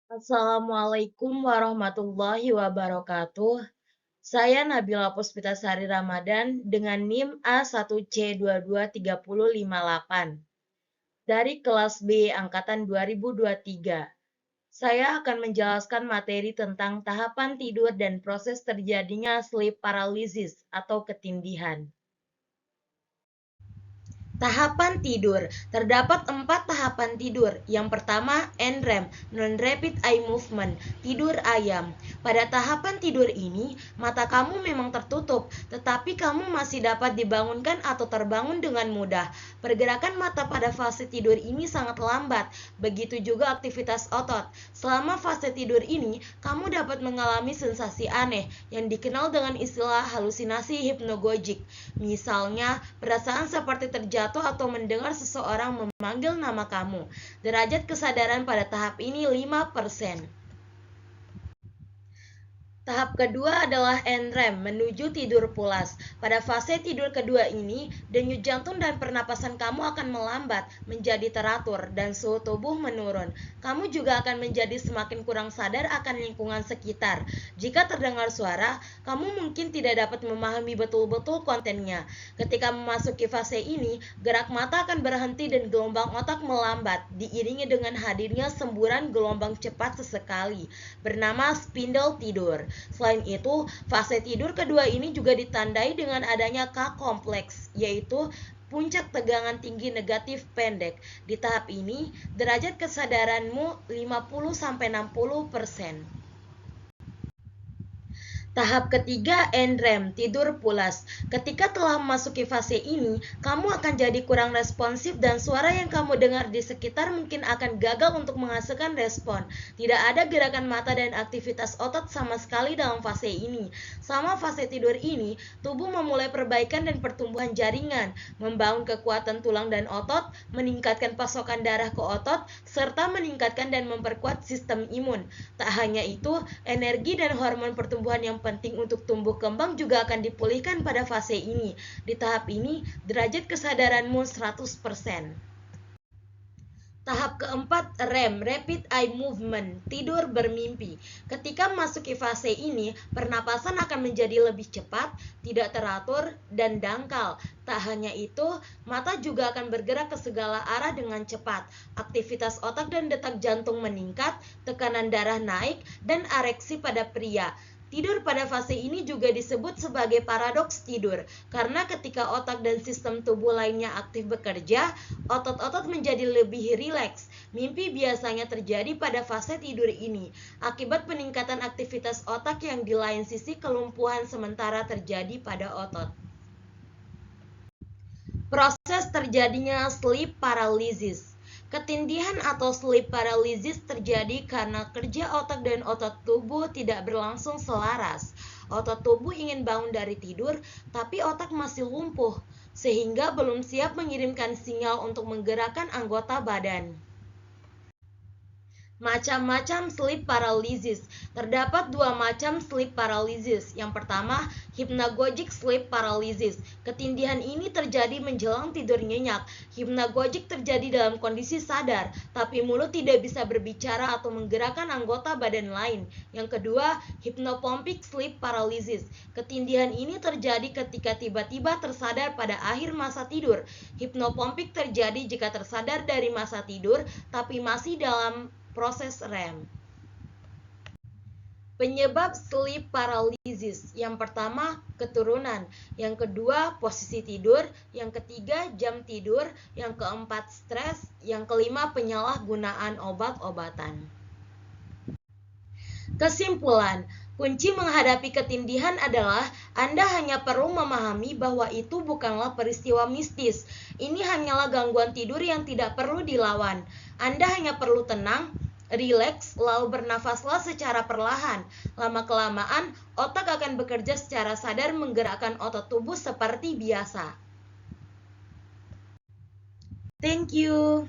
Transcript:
Assalamualaikum warahmatullahi wabarakatuh. Saya Nabila Puspitasari Ramadan dengan NIM A1C223058 dari kelas B angkatan 2023. Saya akan menjelaskan materi tentang tahapan tidur dan proses terjadinya sleep paralysis atau ketindihan. Tahapan tidur. Terdapat 4 tahapan tidur. Yang pertama, NREM, Non-Rapid Eye Movement, tidur ayam. Pada tahapan tidur ini, mata kamu memang tertutup, tetapi kamu masih dapat dibangunkan atau terbangun dengan mudah. Pergerakan mata pada fase tidur ini sangat lambat, begitu juga aktivitas otot. Selama fase tidur ini, kamu dapat mengalami sensasi aneh yang dikenal dengan istilah halusinasi hipnagogic. Misalnya, perasaan seperti terjatuh atau mendengar seseorang memanggil nama kamu. Derajat kesadaran pada tahap ini 5%. Tahap kedua adalah NREM, menuju tidur pulas. Pada fase tidur kedua ini, denyut jantung dan pernapasan kamu akan melambat, menjadi teratur, dan suhu tubuh menurun. Kamu juga akan menjadi semakin kurang sadar akan lingkungan sekitar. Jika terdengar suara, kamu mungkin tidak dapat memahami betul-betul kontennya. Ketika memasuki fase ini, gerak mata akan berhenti dan gelombang otak melambat, diiringi dengan hadirnya semburan gelombang cepat sesekali, bernama spindle tidur. Selain itu, fase tidur kedua ini juga ditandai dengan adanya K kompleks, yaitu puncak tegangan tinggi negatif pendek. Di tahap ini, derajat kesadaranmu 50-60%. Tahap ketiga, NREM, tidur pulas. Ketika telah memasuki fase ini, kamu akan jadi kurang responsif dan suara yang kamu dengar di sekitar mungkin akan gagal untuk menghasilkan respon. Tidak ada gerakan mata dan aktivitas otot sama sekali dalam fase ini. Sama fase tidur ini, tubuh memulai perbaikan dan pertumbuhan jaringan, membangun kekuatan tulang dan otot, meningkatkan pasokan darah ke otot, serta meningkatkan dan memperkuat sistem imun. Tak hanya itu, energi dan hormon pertumbuhan yang penting untuk tumbuh kembang juga akan dipulihkan pada fase ini. Di tahap ini, derajat kesadaranmu 100%. Tahap keempat, REM, Rapid Eye Movement, tidur bermimpi. Ketika memasuki fase ini, pernapasan akan menjadi lebih cepat, tidak teratur, dan dangkal. Tak hanya itu, mata juga akan bergerak ke segala arah dengan cepat. Aktivitas otak dan detak jantung meningkat, tekanan darah naik, dan ereksi pada pria. Tidur pada fase ini juga disebut sebagai paradoks tidur, karena ketika otak dan sistem tubuh lainnya aktif bekerja, otot-otot menjadi lebih rileks. Mimpi biasanya terjadi pada fase tidur ini, akibat peningkatan aktivitas otak yang di lain sisi kelumpuhan sementara terjadi pada otot. Proses terjadinya sleep paralysis. Ketindihan atau sleep paralysis terjadi karena kerja otak dan otot tubuh tidak berlangsung selaras. Otot tubuh ingin bangun dari tidur, tapi otak masih lumpuh, sehingga belum siap mengirimkan sinyal untuk menggerakkan anggota badan. Macam-macam sleep paralysis. Terdapat 2 macam sleep paralysis. Yang pertama, hypnagogic sleep paralysis. Ketindihan ini terjadi menjelang tidur nyenyak. Hypnagogic terjadi dalam kondisi sadar, tapi mulut tidak bisa berbicara atau menggerakkan anggota badan lain. Yang kedua, hypnopompic sleep paralysis. Ketindihan ini terjadi ketika tiba-tiba tersadar pada akhir masa tidur. Hypnopompic terjadi jika tersadar dari masa tidur, tapi masih dalam proses REM. Penyebab sleep paralysis. Yang pertama, keturunan. Yang kedua, posisi tidur. Yang ketiga, jam tidur. Yang keempat, stres. Yang kelima, penyalahgunaan obat-obatan. Kesimpulan, kunci menghadapi ketindihan adalah Anda hanya perlu memahami bahwa itu bukanlah peristiwa mistis. Ini hanyalah gangguan tidur yang tidak perlu dilawan. Anda hanya perlu tenang, rileks, lalu bernafaslah secara perlahan. Lama-kelamaan, otak akan bekerja secara sadar menggerakkan otot tubuh seperti biasa. Thank you.